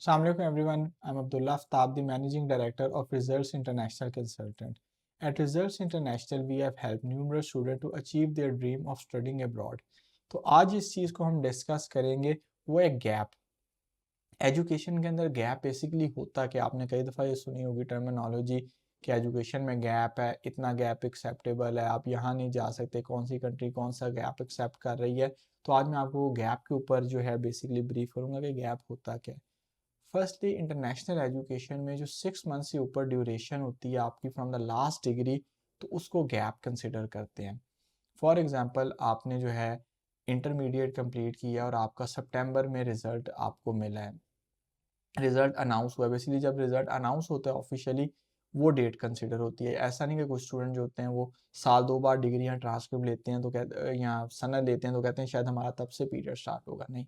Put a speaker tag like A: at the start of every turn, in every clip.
A: Assalamu alaikum everyone. I'm Abdullah Aftab, the Managing Director of Results International Consultant. At Results International, we have helped numerous students to achieve their dream of studying abroad. तो आज इस चीज़ को हम discuss करेंगे, वो है gap. Education के अंदर गैप बेसिकली होता कि आपने कई दफ़ा ये सुनी होगी टर्मिनोलॉजी कि एजुकेशन में गैप है, इतना गैप एक्सेप्टेबल है, आप यहाँ नहीं जा सकते, कौन सी कंट्री कौन सा गैप एक्सेप्ट कर रही है। तो आज मैं आपको गैप के ऊपर जो है बेसिकली ब्रीफ करूँगा कि गैप होता क्या है। फर्स्टली इंटरनेशनल एजुकेशन में जो 6 मंथ से ऊपर ड्यूरेशन होती है आपकी फ्रॉम द लास्ट डिग्री, तो उसको गैप कंसिडर करते हैं। फॉर एग्जांपल आपने जो है इंटरमीडिएट कंप्लीट किया और आपका सितंबर में रिजल्ट आपको मिला है, रिजल्ट अनाउंस हुआ है। बेसिकली जब रिजल्ट अनाउंस होता है ऑफिशियली, वो डेट कंसिडर होती है। ऐसा नहीं कि कुछ स्टूडेंट जो होते हैं वो साल 2 बार डिग्री या ट्रांसक्रिप्ट लेते हैं तो कहते या सनद लेते हैं तो कहते हैं शायद हमारा तब से पीरियड स्टार्ट होगा। नहीं,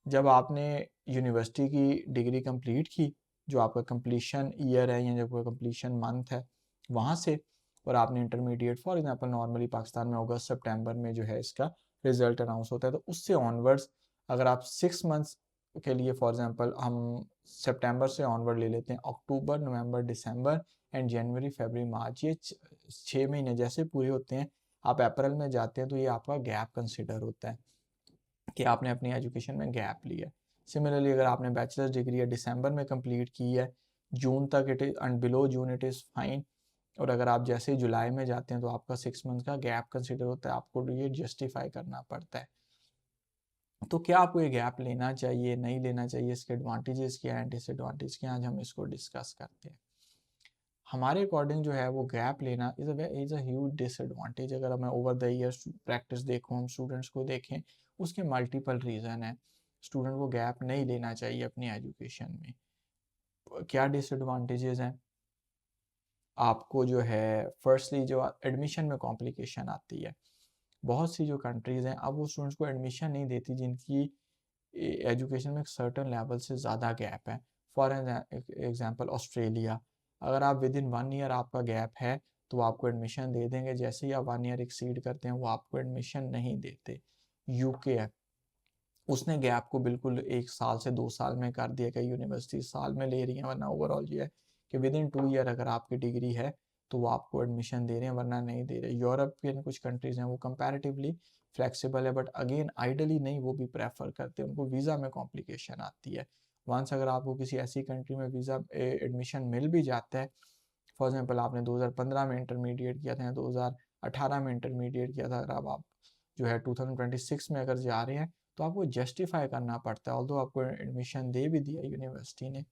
A: जब आपने यूनिवर्सिटी की डिग्री कंप्लीट की, जो आपका कंप्लीशन ईयर है या जो आपका कंप्लीशन मंथ है वहाँ से, और आपने intermediate for example normally Pakistan में अगस्त सितंबर में जो है इसका रिजल्ट अनाउंस होता है, तो उससे ऑनवर्ड्स अगर आप 6 मंथ्स के लिए फॉर एग्जांपल हम सितंबर से ऑनवर्ड ले लेते हैं, अक्टूबर नवंबर दिसंबर एंड जनवरी फरवरी मार्च, ये 6 महीने जैसे पूरे होते हैं, आप अप्रैल में जाते हैं तो ये आपका गैप कंसिडर होता है कि आपने अपनी एजुकेशन में गैप लिया। सिमिलरली अगर आपने बैचलर्स डिग्री है दिसंबर में कंप्लीट की है, जून तक it is and below June it is fine, और अगर आप जैसे ही जुलाई में जाते हैं तो आपका 6 मंथ का गैप कंसिडर होता है, आपको ये जस्टिफाई करना पड़ता है। तो क्या आपको ये गैप लेना चाहिए, नहीं लेना चाहिए, इसके एडवांटेजेस क्या हैं, डिसएडवांटेज क्या हैं, आज हम इसको डिस्कस करते हैं। हमारे अकॉर्डिंग जो है वो गैप लेना इज़ अ ह्यूज डिसएडवांटेज। अगर मैं ओवर द ईयर्स प्रैक्टिस देखूँ, हम स्टूडेंट्स को देखें, उसके मल्टीपल रीज़न है। स्टूडेंट को गैप नहीं लेना चाहिए अपनी एजुकेशन में। क्या डिसएडवांटेजेस हैं? आपको जो है फर्स्टली जो एडमिशन में कॉम्प्लिकेशन आती है। बहुत सी जो कंट्रीज़ हैं अब वो स्टूडेंट्स को एडमिशन नहीं देती जिनकी एजुकेशन में एक सर्टन लेवल से ज़्यादा गैप है। फॉर एग्जांपल ऑस्ट्रेलिया, अगर आप विद इन 1 ईयर आपका गैप है तो वो आपको एडमिशन दे देंगे, जैसे ही आप 1 ईयर एक्सीड करते हैं वो आपको एडमिशन नहीं देते। यूके है, उसने गैप को बिल्कुल 1 साल से 2 साल में कर दिया। कई यूनिवर्सिटी साल में ले रही हैं, वरना ओवरऑल ये है कि विद इन 2 ईयर अगर आपकी डिग्री है तो वो आपको एडमिशन दे रहे हैं, वरना नहीं दे रहे। यूरोपियन कुछ कंट्रीज़ हैं वो कंपैरेटिवली फ्लेक्सिबल है, बट अगेन आइडली नहीं वो भी प्रेफर करते हैं, उनको वीज़ा में कॉम्प्लिकेशन आती है। वंस अगर आपको किसी ऐसी कंट्री में वीज़ा एडमिशन मिल भी जाता है, फॉर एग्जांपल आपने 2015 में इंटरमीडिएट किया था या 2018 में इंटरमीडिएट किया था, अगर आप जो है 2026 में अगर जा रहे हैं तो आपको जस्टिफाई करना पड़ता है। ऑल्दो आपको एडमिशन दे भी दिया यूनिवर्सिटी ने,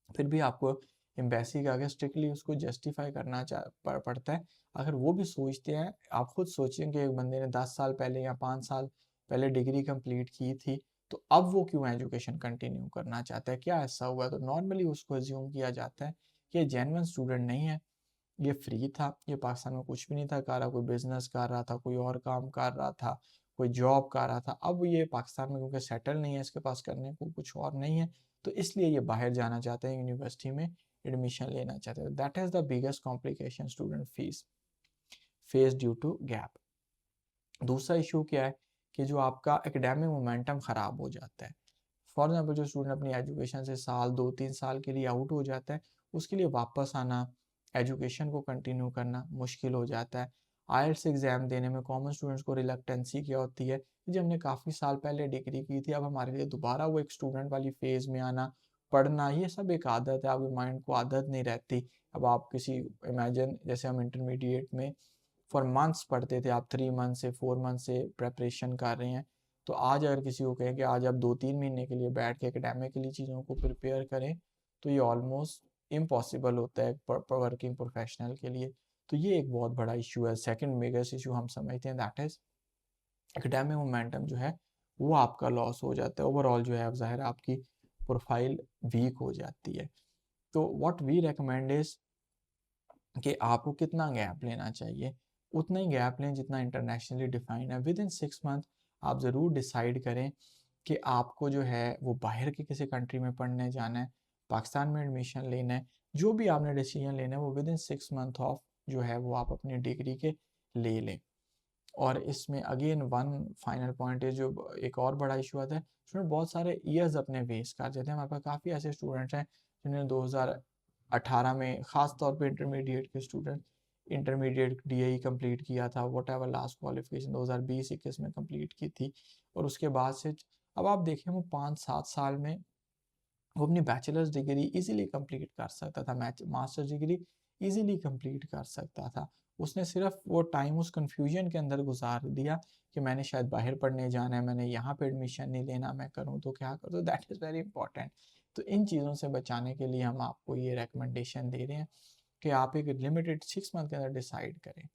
A: फिर भी आपको एम्बेसी के आगे स्ट्रिक्टली उसको जस्टिफाई करना पड़ता है। अगर वो भी सोचते हैं, आप खुद सोचें कि एक बंदे ने 10 साल पहले या 5 साल पहले डिग्री कंप्लीट की थी, तो अब वो क्यों एजुकेशन कंटिन्यू करना चाहता है, क्या ऐसा हुआ? तो नॉर्मली उसको अज्यूम किया जाता है कि ये जेन्युइन स्टूडेंट नहीं है, ये फ्री था, ये पाकिस्तान में कुछ भी नहीं था कर रहा, कोई बिजनेस कर रहा था, कोई और काम कर रहा था, कोई जॉब कर रहा था। अब ये पाकिस्तान में क्योंकि सेटल नहीं है, इसके पास करने को कुछ और नहीं है, तो इसलिए ये बाहर जाना चाहते हैं, यूनिवर्सिटी में एडमिशन लेना चाहते हैं। That is the biggest complication student face due to gap. दूसरा इशू क्या है कि जो आपका एकेडमिक मोमेंटम ख़राब हो जाता है। फॉर एग्जाम्पल जो स्टूडेंट अपनी एजुकेशन से साल 2-3 साल के लिए आउट हो जाता है, उसके लिए वापस आना, एजुकेशन को कंटिन्यू करना मुश्किल हो जाता है। आइल्स एग्ज़ाम देने में कॉमन स्टूडेंट्स को रिलक्टेंसी क्या होती है कि जब हमने काफ़ी साल पहले डिग्री की थी, अब हमारे लिए दोबारा वो एक स्टूडेंट वाली फेज़ में आना, पढ़ना, ये सब एक आदत है, आपके माइंड को आदत नहीं रहती। अब आप किसी इमेजिन जैसे हम इंटरमीडिएट में फॉर मंथ्स पढ़ते थे, आप 3 मंथ से 4 मंथ से प्रेपरेशन कर रहे हैं, तो आज अगर किसी को कहें कि आज आप 2-3 महीने के लिए बैठ के एकेडमिकली चीज़ों को प्रिपेयर करें, तो ये ऑलमोस्ट इम्पॉसिबल होता है वर्किंग प्रोफेशनल के लिए। तो ये एक बहुत बड़ा इशू है। सेकंड बिगेस्ट इशू हम समझते हैं दैट इज़ एकेडमिक मोमेंटम जो है वो आपका लॉस हो जाता है। ओवरऑल जो है अब ज़ाहिर है आपकी प्रोफाइल वीक हो जाती है। तो व्हाट वी रिकमेंड इज़ कि आपको कितना गैप लेना चाहिए, उतना ही गैप लें जितना इंटरनेशनली डिफाइंड है। विद इन 6 मंथ आप ज़रूर डिसाइड करें कि आपको जो है वो बाहर के किसी कंट्री में पढ़ने जाना है, पाकिस्तान में एडमिशन लेना है। जो भी आपने डिसीजन लेना है वो विद इन 6 मंथ ऑफ जो है वो आप अपनी डिग्री के ले लें। और इसमें अगेन वन फाइनल पॉइंट है, जो एक और बड़ा इशू आता है, स्टूडेंट बहुत सारे ईयर्स अपने वेस्ट कर देते हैं। हमारे पास काफ़ी ऐसे स्टूडेंट्स हैं जिन्होंने 2018 में ख़ास तौर पे इंटरमीडिएट के स्टूडेंट इंटरमीडिएट डीएई कंप्लीट किया था, वट एवर लास्ट क्वालिफिकेशन 2020-21 में कंप्लीट की थी, और उसके बाद से अब आप देखें वो 5-7 साल में वो अपनी बैचलर्स डिग्री इजीली कंप्लीट कर सकता था, मास्टर्स डिग्री इजीली कंप्लीट कर सकता था। उसने सिर्फ वो टाइम उस कन्फ्यूजन के अंदर गुजार दिया कि मैंने शायद बाहर पढ़ने जाना है, मैंने यहाँ पे एडमिशन नहीं लेना, मैं करूँ तो क्या करूँ। तो दैट इज़ वेरी इंपॉर्टेंट। तो इन चीज़ों से बचाने के लिए हम आपको ये रिकमेंडेशन दे रहे हैं कि आप एक लिमिटेड 6 मंथ के अंदर डिसाइड करें।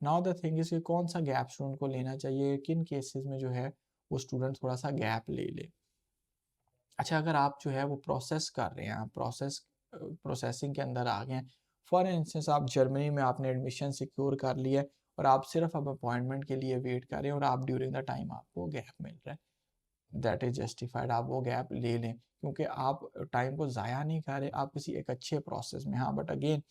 A: नाउ द थिंग इज़ कि कौन सा गैप स्टूडेंट को लेना चाहिए, किन केसेस में जो है वो स्टूडेंट थोड़ा सा गैप ले ले। अच्छा, अगर आप जो है वो प्रोसेस कर रहे हैं, आप प्रोसेसिंग के अंदर आ गए हैं, फॉर इंस्टेंस आप जर्मनी में आपने एडमिशन सिक्योर कर लिया है और आप सिर्फ अब अपॉइंटमेंट के लिए वेट कर रहे हैं और आप ड्यूरिंग द टाइम आपको गैप मिल रहा है, दैट इज़ जस्टिफाइड, आप वो गैप ले लें, क्योंकि आप टाइम को ज़ाया नहीं कर रहे, आप किसी एक अच्छे प्रोसेस में। हाँ, बट अगेन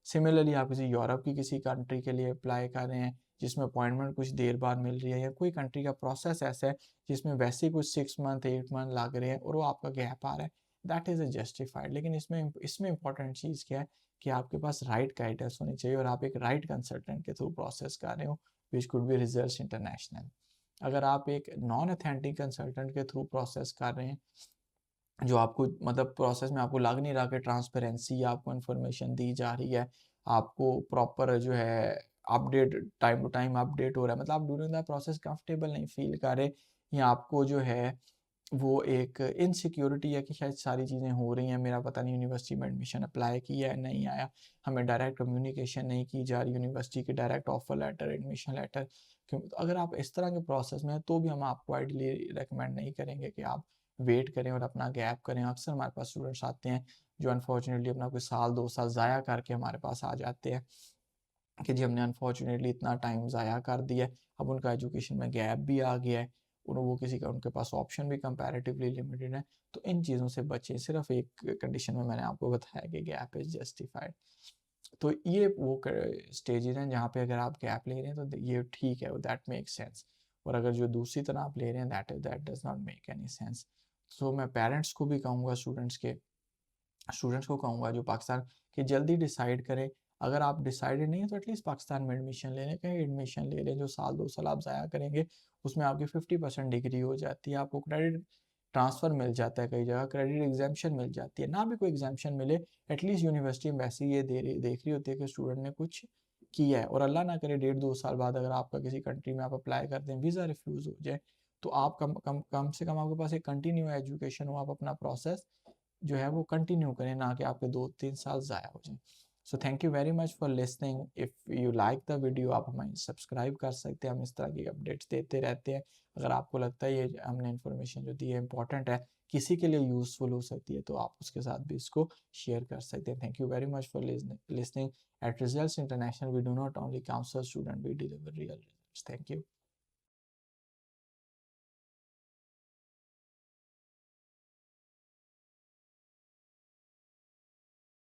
A: सिमिलरली आप किसी यूरोप की किसी कंट्री के लिए अप्लाई कर रहे हैं जिसमें अपॉइंटमेंट कुछ देर बाद मिल रही है, या कोई कंट्री का प्रोसेस ऐसा है जिसमें वैसे ही कुछ 6 मंथ 8 मंथ लग रहे हैं और वो आपका गैप आ रहा है, दैट इज़ ए जस्टिफाइड। लेकिन इसमें इसमें इंपॉर्टेंट चीज़ क्या है कि आपके पास राइट गाइडेंस होनी चाहिए और आप एक राइट कंसल्टेंट के थ्रू प्रोसेस कर रहे हो, which could be results international. अगर आप एक नॉन अथेंटिक कंसल्टेंट के थ्रू प्रोसेस कर रहे हैं, जो आपको मतलब प्रोसेस में आपको लग नहीं रहा कि ट्रांसपेरेंसी, आपको इन्फॉर्मेशन दी जा रही है, आपको प्रॉपर जो है update time to time update हो रहा है, मतलब आप ड्यूरिंग द प्रोसेस कंफर्टेबल नहीं फील कर रहे, या आपको जो है वो एक इनसिक्योरिटी है कि शायद सारी चीज़ें हो रही हैं, मेरा पता नहीं यूनिवर्सिटी में एडमिशन अप्लाई किया है नहीं आया, हमें डायरेक्ट कम्युनिकेशन नहीं की जा रही यूनिवर्सिटी के direct offer letter admission letter, क्यों तो अगर आप इस तरह के प्रोसेस में हैं तो भी हम आपको आइडियली रिकमेंड नहीं करेंगे कि आप वेट करें और अपना गैप करें। अक्सर हमारे पास स्टूडेंट्स आते हैं जो अनफॉर्चुनेटली अपना कोई साल 2 साल ज़ाया करके हमारे पास आ जाते हैं कि जी हमने अनफॉर्चुनेटली इतना टाइम ज़ाया कर दिया है, अब उनका एजुकेशन में गैप भी आ गया है और वो किसी का उनके पास ऑप्शन भी कंपैरेटिवली लिमिटेड है। तो इन चीज़ों से बचें, सिर्फ एक कंडीशन में मैंने आपको बताया कि गैप इज़ जस्टिफाइड। तो ये वो स्टेजेस हैं जहाँ पे अगर आप गैप ले रहे हैं तो ये ठीक है, दैट मेक्स सेंस, और अगर जो दूसरी तरह आप ले रहे हैं that does not make any sense. So मैं पेरेंट्स को भी कहूँगा, स्टूडेंट्स को कहूँगा जो पाकिस्तान कि जल्दी डिसाइड करें। अगर आप डिसाइडेड नहीं है तो एटलीस्ट पाकिस्तान में एडमिशन ले लें, कहीं एडमिशन ले लें, जो साल 2 साल आप ज़ाया करेंगे उसमें आपकी 50% डिग्री हो जाती है, आपको क्रेडिट ट्रांसफ़र मिल जाता है, कई जगह क्रेडिट एग्जामेशन मिल जाती है, ना भी कोई एग्जामेशन मिले एटलीस्ट यूनिवर्सिटी में वैसे ये देख रही होती है कि स्टूडेंट ने कुछ किया है। और अल्लाह ना करे 1.5-2 साल बाद अगर आपका किसी कंट्री में आप अप्लाई करते हैं वीज़ा रिफ्यूज़ हो जाए, तो आप कम से कम आपके पास एक कंटिन्यू एजुकेशन हो, आप अपना प्रोसेस जो है वो कंटिन्यू करें, ना कि आपके 2-3 साल ज़ाया हो जाए। So thank you very much for listening. If you like the video आप हमें सब्सक्राइब कर सकते हैं, हम इस तरह की अपडेट्स देते रहते हैं। अगर आपको लगता है ये हमने इन्फॉर्मेशन जो दी है इंपॉर्टेंट है, किसी के लिए यूज़फुल हो सकती है, तो आप उसके साथ भी इसको शेयर कर सकते हैं। Thank you very much for listening. At Results International we do not only counsel student, we deliver real results. Thank you.